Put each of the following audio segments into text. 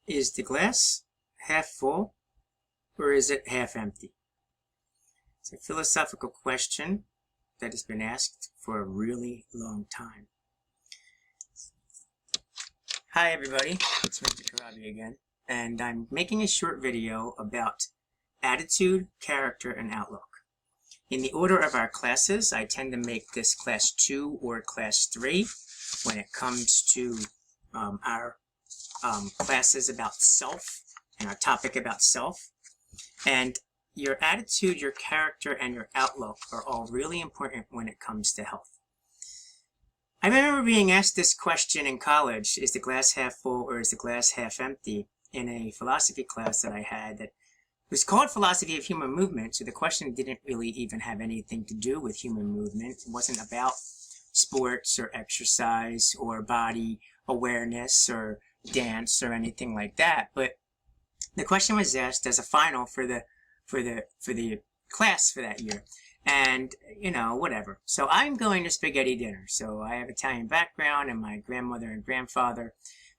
Is the glass half full or is it half empty? It's a philosophical question that has been asked for a really long time. Hi everybody, it's Mr. Karabi again, and I'm making a short video about attitude, character, and outlook. In the order of our classes, I tend to make this class 2 or class 3 when it comes to our classes about self and our topic about self. And your attitude, your character, and your outlook are all really important when it comes to health. I remember being asked this question in college, is the glass half full or is the glass half empty, in a philosophy class that I had that was called Philosophy of Human Movement. So the question didn't really even have anything to do with human movement. It wasn't about sports or exercise or body awareness or dance or anything like that. But the question was asked as a final for the class for that year. And, you know, whatever. So I'm going to spaghetti dinner. So I have Italian background, and my grandmother and grandfather,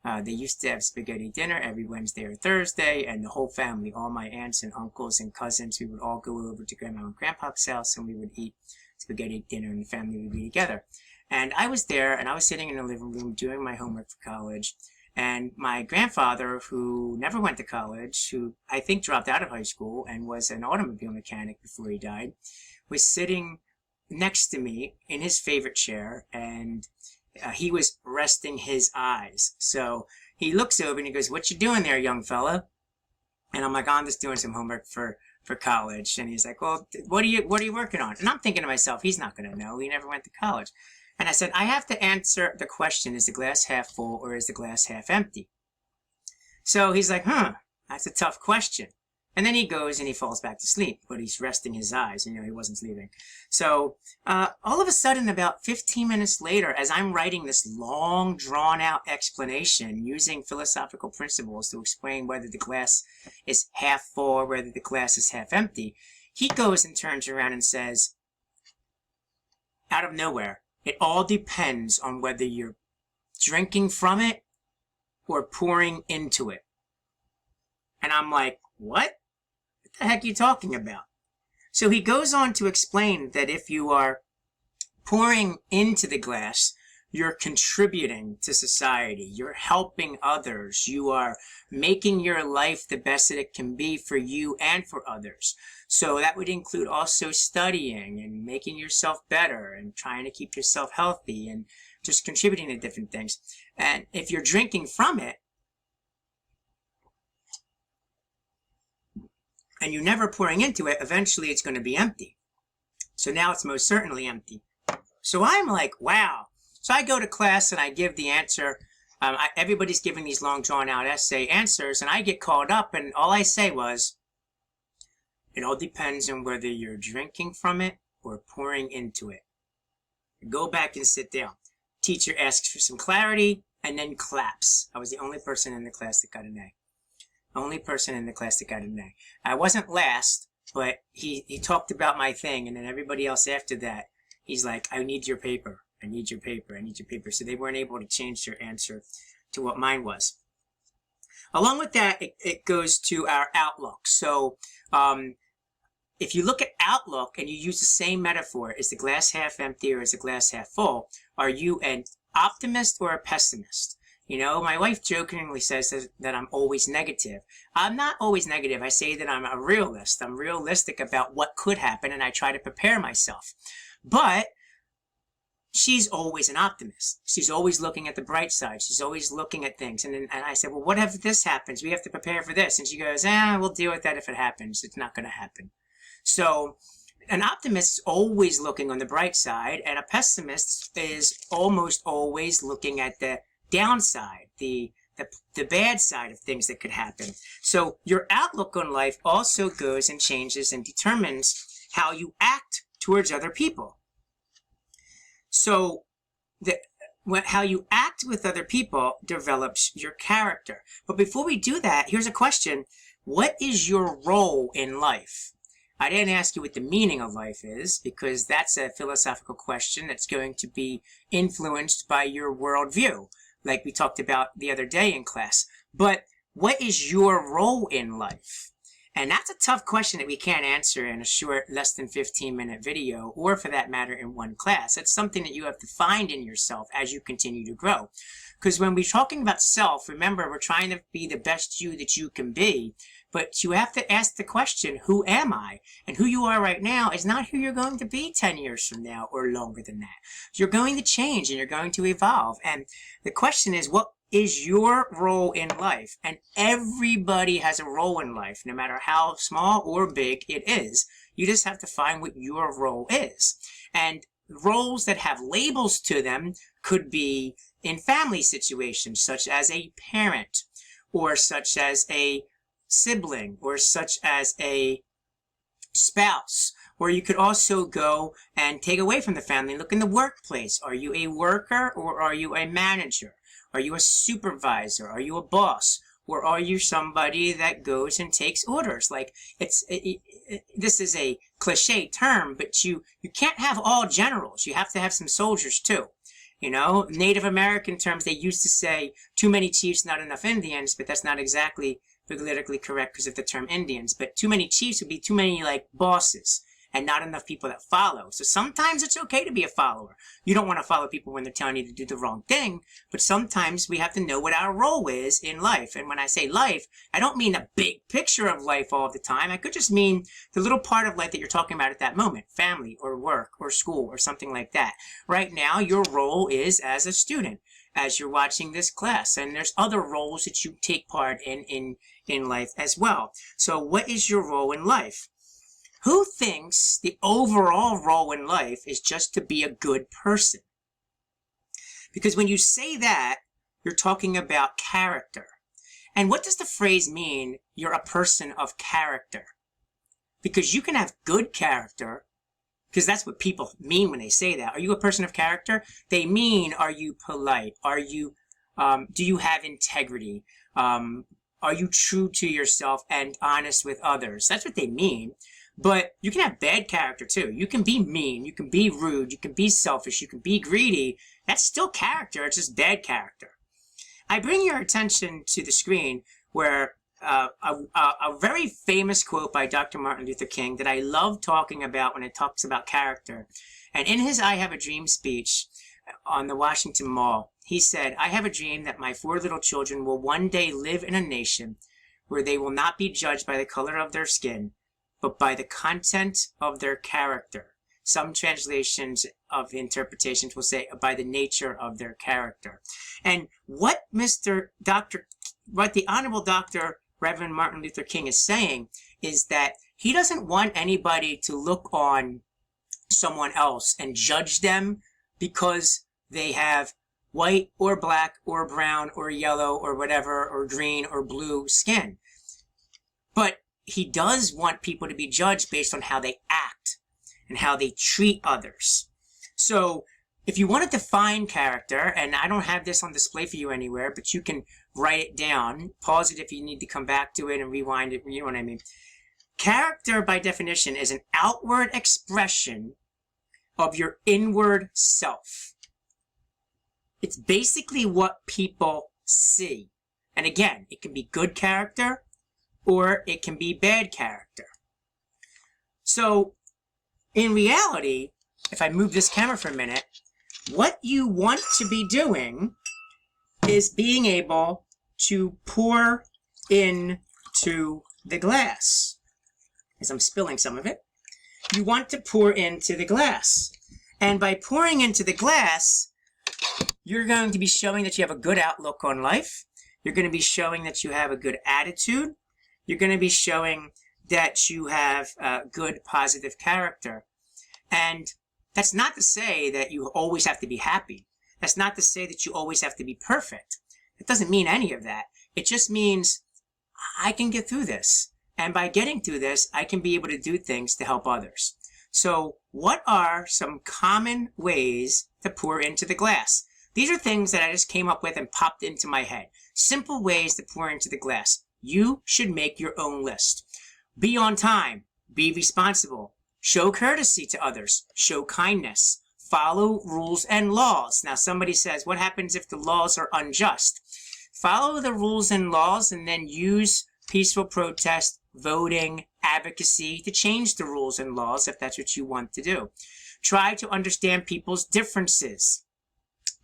they used to have spaghetti dinner every Wednesday or Thursday, and the whole family, all my aunts and uncles and cousins, we would all go over to Grandma and Grandpa's house, and we would eat spaghetti dinner, and the family would be together. And I was there, and I was sitting in the living room doing my homework for college, and my grandfather, who never went to college, who I think dropped out of high school and was an automobile mechanic before he died, was sitting next to me in his favorite chair, and he was resting his eyes. So he looks over and he goes, "What you doing there, young fella?" And I'm like, "I'm just doing some homework for college." And he's like, "Well, what are you working on?" And I'm thinking to myself, he's not going to know. He never went to college. And I said, I have to answer the question, is the glass half full or is the glass half empty? So he's like, that's a tough question. And then he goes and he falls back to sleep, but he's resting his eyes. You know, he wasn't sleeping. So all of a sudden, about 15 minutes later, as I'm writing this long, drawn-out explanation using philosophical principles to explain whether the glass is half full or whether the glass is half empty, he goes and turns around and says, out of nowhere, "It all depends on whether you're drinking from it or pouring into it." And I'm like, what? What the heck are you talking about? So he goes on to explain that if you are pouring into the glass, you're contributing to society, you're helping others, you are making your life the best that it can be for you and for others. So that would include also studying and making yourself better and trying to keep yourself healthy and just contributing to different things. And if you're drinking from it, and you're never pouring into it, eventually it's going to be empty. So now it's most certainly empty. So I'm like, wow. So I go to class and I give the answer. Everybody's giving these long drawn-out essay answers, and I get called up, and all I say was, it all depends on whether you're drinking from it or pouring into it. Go back and sit down. Teacher asks for some clarity and then claps. I was the only person in the class that got an A. Only person in the class that got an A. I wasn't last, but he talked about my thing, and then everybody else after that, he's like, I need your paper. I need your paper. I need your paper. So they weren't able to change their answer to what mine was. Along with that, it goes to our outlook. So if you look at outlook and you use the same metaphor, is the glass half empty or is the glass half full? Are you an optimist or a pessimist? You know, my wife jokingly says that I'm always negative. I'm not always negative. I say that I'm a realist. I'm realistic about what could happen, and I try to prepare myself. But she's always an optimist. She's always looking at the bright side. She's always looking at things. And I said, well, what if this happens? We have to prepare for this. And she goes, we'll deal with that if it happens. It's not going to happen. So an optimist is always looking on the bright side, and a pessimist is almost always looking at the downside, the bad side of things that could happen. So your outlook on life also goes and changes and determines how you act towards other people. So how you act with other people develops your character. But before we do that, here's a question. What is your role in life? I didn't ask you what the meaning of life is, because that's a philosophical question that's going to be influenced by your worldview, like we talked about the other day in class. But what is your role in life? And that's a tough question that we can't answer in a short, less than 15-minute video, or for that matter, in one class. It's something that you have to find in yourself as you continue to grow. Because when we're talking about self, remember, we're trying to be the best you that you can be. But you have to ask the question, who am I? And who you are right now is not who you're going to be 10 years from now or longer than that. You're going to change and you're going to evolve. And the question is, what is your role in life? And everybody has a role in life, no matter how small or big it is. You just have to find what your role is. And roles that have labels to them could be in family situations, such as a parent, or such as a sibling, or such as a spouse. Or you could also go and take away from the family and look in the workplace. Are you a worker or are you a manager? Are you a supervisor? Are you a boss? Or are you somebody that goes and takes orders? Like, this is a cliche term, but you can't have all generals. You have to have some soldiers too. You know, Native American terms, they used to say, too many chiefs, not enough Indians, but that's not exactly politically correct because of the term Indians. But too many chiefs would be too many, like, bosses, and not enough people that follow. So sometimes it's okay to be a follower. You don't want to follow people when they're telling you to do the wrong thing, but sometimes we have to know what our role is in life. And when I say life, I don't mean a big picture of life all the time. I could just mean the little part of life that you're talking about at that moment, family or work or school or something like that. Right now, your role is as a student, as you're watching this class, and there's other roles that you take part in life as well. So what is your role in life? Who thinks the overall role in life is just to be a good person? Because when you say that, you're talking about character. And what does the phrase mean, you're a person of character? Because you can have good character, because that's what people mean when they say that. Are you a person of character? They mean, are you polite? Are you, do you have integrity? Are you true to yourself and honest with others? That's what they mean. But you can have bad character too. You can be mean, you can be rude, you can be selfish, you can be greedy. That's still character, it's just bad character. I bring your attention to the screen where a very famous quote by Dr. Martin Luther King that I love talking about when it talks about character. And in his I Have a Dream speech on the Washington Mall, he said, "I have a dream that my 4 little children will one day live in a nation where they will not be judged by the color of their skin, but by the content of their character." Some translations of interpretations will say by the nature of their character. And what the Honorable Dr. Reverend Martin Luther King is saying is that he doesn't want anybody to look on someone else and judge them because they have white or black or brown or yellow or whatever or green or blue skin. But he does want people to be judged based on how they act and how they treat others. So if you want to define character, and I don't have this on display for you anywhere, but you can write it down, pause it if you need to come back to it and rewind it, you know what I mean. Character, by definition, is an outward expression of your inward self. It's basically what people see. And again, it can be good character, or it can be bad character. So, in reality, if I move this camera for a minute, what you want to be doing is being able to pour into the glass. As I'm spilling some of it, you want to pour into the glass. And by pouring into the glass, you're going to be showing that you have a good outlook on life. You're going to be showing that you have a good attitude. You're going to be showing that you have good, positive character. And that's not to say that you always have to be happy. That's not to say that you always have to be perfect. It doesn't mean any of that. It just means I can get through this. And by getting through this, I can be able to do things to help others. So what are some common ways to pour into the glass? These are things that I just came up with and popped into my head. Simple ways to pour into the glass. You should make your own list. Be on time. Be responsible. Show courtesy to others. Show kindness. Follow rules and laws. Now somebody says, what happens if the laws are unjust? follow the rules and laws, and then use peaceful protest, voting, advocacy to change the rules and laws if that's what you want to do. Try to understand people's differences.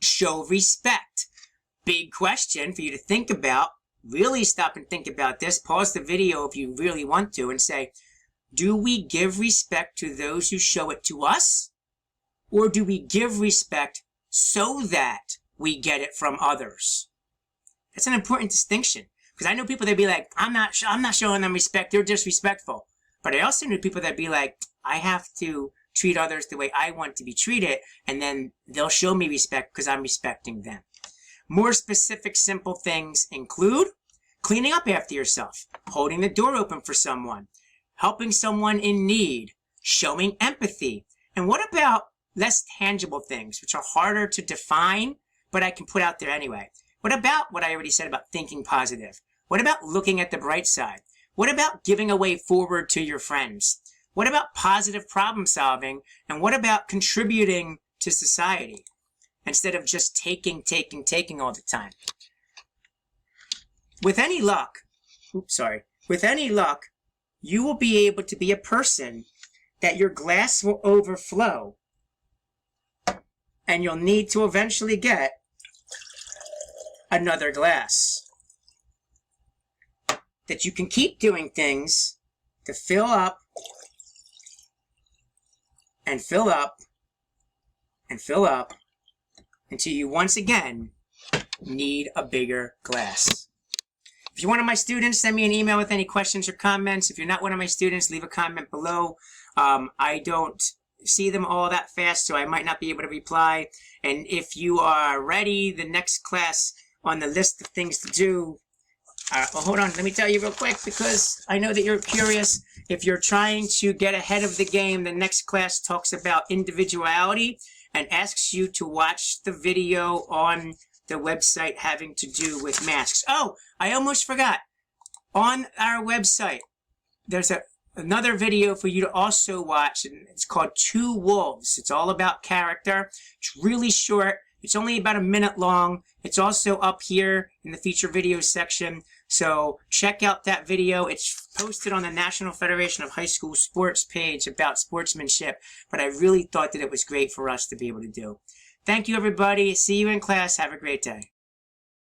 Show respect. Big question for you to think about. Really stop and think about this. Pause the video if you really want to and say, do we give respect to those who show it to us? Or do we give respect so that we get it from others? That's an important distinction. Because I know people that be like, I'm not showing them respect, they're disrespectful. But I also know people that be like, I have to treat others the way I want to be treated, and then they'll show me respect because I'm respecting them. More specific, simple things include cleaning up after yourself, holding the door open for someone, helping someone in need, showing empathy. And what about less tangible things, which are harder to define, but I can put out there anyway? What about what I already said about thinking positive? What about looking at the bright side? What about giving a way forward to your friends? What about positive problem solving? And what about contributing to society instead of just taking all the time? With any luck, you will be able to be a person that your glass will overflow, and you'll need to eventually get another glass. That you can keep doing things to fill up and fill up and fill up until you once again need a bigger glass. If you're one of my students, send me an email with any questions or comments. If you're not one of my students, leave a comment below. I don't see them all that fast, so I might not be able to reply. And if you are ready, the next class on the list of things to do, well, hold on, let me tell you real quick, because I know that you're curious. If you're trying to get ahead of the game, the next class talks about individuality and asks you to watch the video on the website having to do with masks. Oh, I almost forgot. On our website, there's another video for you to also watch, and it's called Two Wolves. It's all about character. It's really short. It's only about a minute long. It's also up here in the feature video section. So check out that video. It's posted on the National Federation of High School Sports page about sportsmanship, but I really thought that it was great for us to be able to do. Thank you, everybody. See you in class. Have a great day.